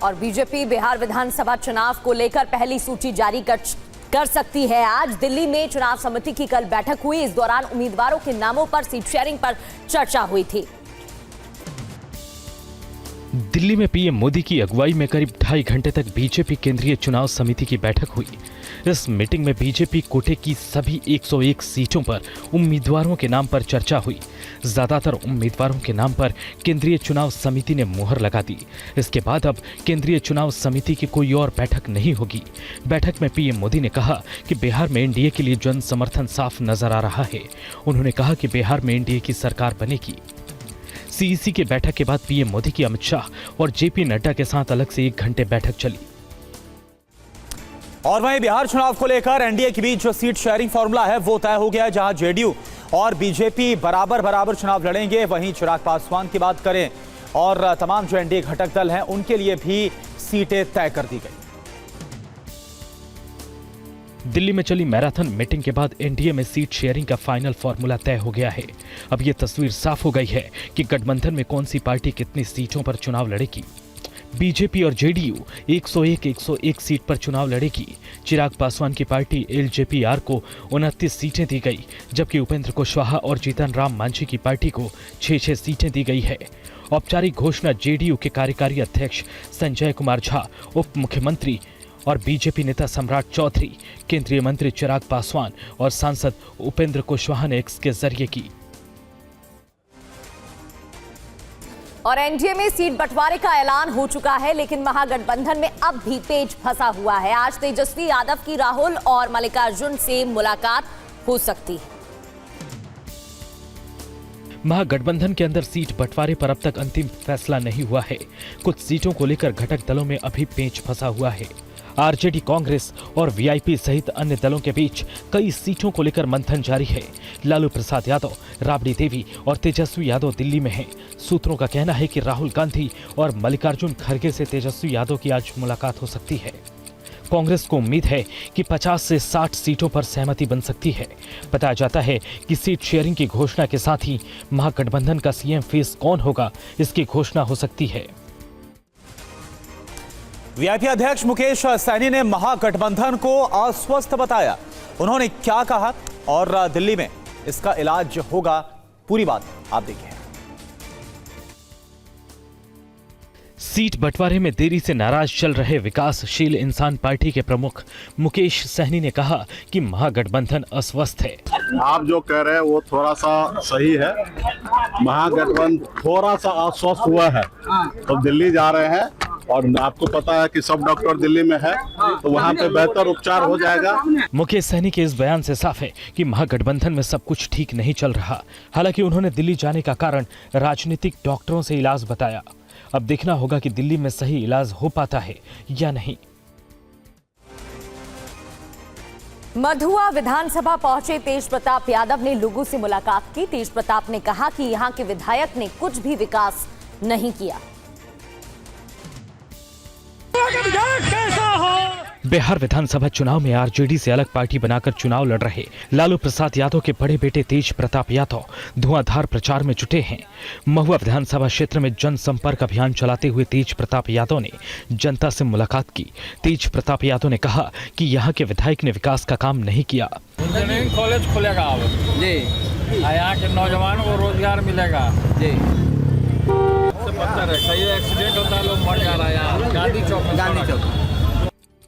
और बीजेपी बिहार विधानसभा चुनाव को लेकर पहली सूची जारी कर सकती है। आज दिल्ली में चुनाव समिति की कल बैठक हुई। इस दौरान उम्मीदवारों के नामों पर सीट शेयरिंग पर चर्चा हुई थी। दिल्ली में पीएम मोदी की अगुवाई में करीब 2.5 घंटे तक बीजेपी केंद्रीय चुनाव समिति की बैठक हुई। इस मीटिंग में बीजेपी कोटे की सभी 101 सीटों पर उम्मीदवारों के नाम पर चर्चा हुई। ज्यादातर उम्मीदवारों के नाम पर केंद्रीय चुनाव समिति ने मुहर लगा दी। इसके बाद अब केंद्रीय चुनाव समिति की कोई और बैठक नहीं होगी। बैठक में पीएम मोदी ने कहा कि बिहार में एनडीए के लिए जन समर्थन साफ नजर आ रहा है। उन्होंने कहा कि बिहार में एनडीए की सरकार बनेगी। सीईसी के बैठक के बाद पीएम मोदी की अमित शाह और जेपी नड्डा के साथ अलग से 1 घंटे बैठक चली। और वहीं बिहार चुनाव को लेकर एनडीए के बीच जो सीट शेयरिंग फॉर्मूला है वो तय हो गया है, जहां जेडीयू और बीजेपी बराबर चुनाव लड़ेंगे। वहीं चिराग पासवान की बात करें और तमाम जो एनडीए घटक दल हैं उनके लिए भी सीटें तय कर दी गई। दिल्ली में चली मैराथन मीटिंग के बाद एनडीए में सीट शेयरिंग का फाइनल फॉर्मूला तय हो गया है। अब यह तस्वीर साफ हो गई है कि गठबंधन में कौन सी पार्टी कितनी सीटों पर चुनाव लड़ेगी। बीजेपी और जेडीयू 101 सीट पर चुनाव लड़ेगी। चिराग पासवान की पार्टी एलजेपीआर को 29 सीटें दी गई, जबकि उपेंद्र कुशवाहा और जीतन राम मांझी की पार्टी को 6 सीटें दी गई है। औपचारिक घोषणा जेडीयू के कार्यकारी अध्यक्ष संजय कुमार झा, उप मुख्यमंत्री और बीजेपी नेता सम्राट चौधरी, केंद्रीय मंत्री चिराग पासवान और सांसद उपेंद्र कुशवाहा ने एक्स के जरिए की। और एनडीए में सीट बंटवारे का ऐलान हो चुका है, लेकिन महागठबंधन में अब भी पेच फंसा हुआ है। आज तेजस्वी यादव की राहुल और मल्लिकार्जुन से मुलाकात हो सकती है। महागठबंधन के अंदर सीट बंटवारे पर अब तक अंतिम फैसला नहीं हुआ है। कुछ सीटों को लेकर घटक दलों में अभी पेच फंसा हुआ है। आरजेडी, कांग्रेस और वीआईपी सहित अन्य दलों के बीच कई सीटों को लेकर मंथन जारी है। लालू प्रसाद यादव, राबड़ी देवी और तेजस्वी यादव दिल्ली में हैं। सूत्रों का कहना है कि राहुल गांधी और मल्लिकार्जुन खड़गे से तेजस्वी यादव की आज मुलाकात हो सकती है। कांग्रेस को उम्मीद है कि 50 से 60 सीटों पर सहमति बन सकती है। बताया जाता है कि सीट शेयरिंग की घोषणा के साथ ही महागठबंधन का सीएम फेस कौन होगा, इसकी घोषणा हो सकती है। वीआईपी अध्यक्ष मुकेश सहनी ने महागठबंधन को अस्वस्थ बताया। उन्होंने क्या कहा और दिल्ली में इसका इलाज होगा, पूरी बात आप देखिए। सीट बंटवारे में देरी से नाराज चल रहे विकासशील इंसान पार्टी के प्रमुख मुकेश सहनी ने कहा कि महागठबंधन अस्वस्थ है। आप जो कह रहे हैं वो थोड़ा सा सही है। महागठबंधन थोड़ा सा अस्वस्थ हुआ है तो दिल्ली जा रहे हैं और आपको पता है कि सब डॉक्टर दिल्ली में है तो वहाँ पे बेहतर उपचार हो जाएगा। मुकेश सहनी के इस बयान से साफ है कि महागठबंधन में सब कुछ ठीक नहीं चल रहा। हालांकि उन्होंने दिल्ली जाने का कारण राजनीतिक डॉक्टरों से इलाज बताया। अब देखना होगा कि दिल्ली में सही इलाज हो पाता है या नहीं। मधुआ विधानसभा पहुंचे तेज प्रताप यादव ने लोगों से मुलाकात की। तेज प्रताप ने कहा कि यहां के विधायक ने कुछ भी विकास नहीं किया। बिहार विधानसभा चुनाव में आरजेडी से अलग पार्टी बनाकर चुनाव लड़ रहे लालू प्रसाद यादव के बड़े बेटे तेज प्रताप यादव धुआंधार प्रचार में जुटे हैं। महुआ विधानसभा क्षेत्र में जनसंपर्क अभियान चलाते हुए तेज प्रताप यादव ने जनता से मुलाकात की। तेज प्रताप यादव ने कहा कि यहाँ के विधायक ने विकास का काम नहीं किया। इंजीनियरिंग कॉलेज खुलेगा अब जी, यहाँ के नौजवानों को रोजगार मिलेगा जी। सही एक्सीडेंट होता है, लोग मर जा रहा है। गांधी चौक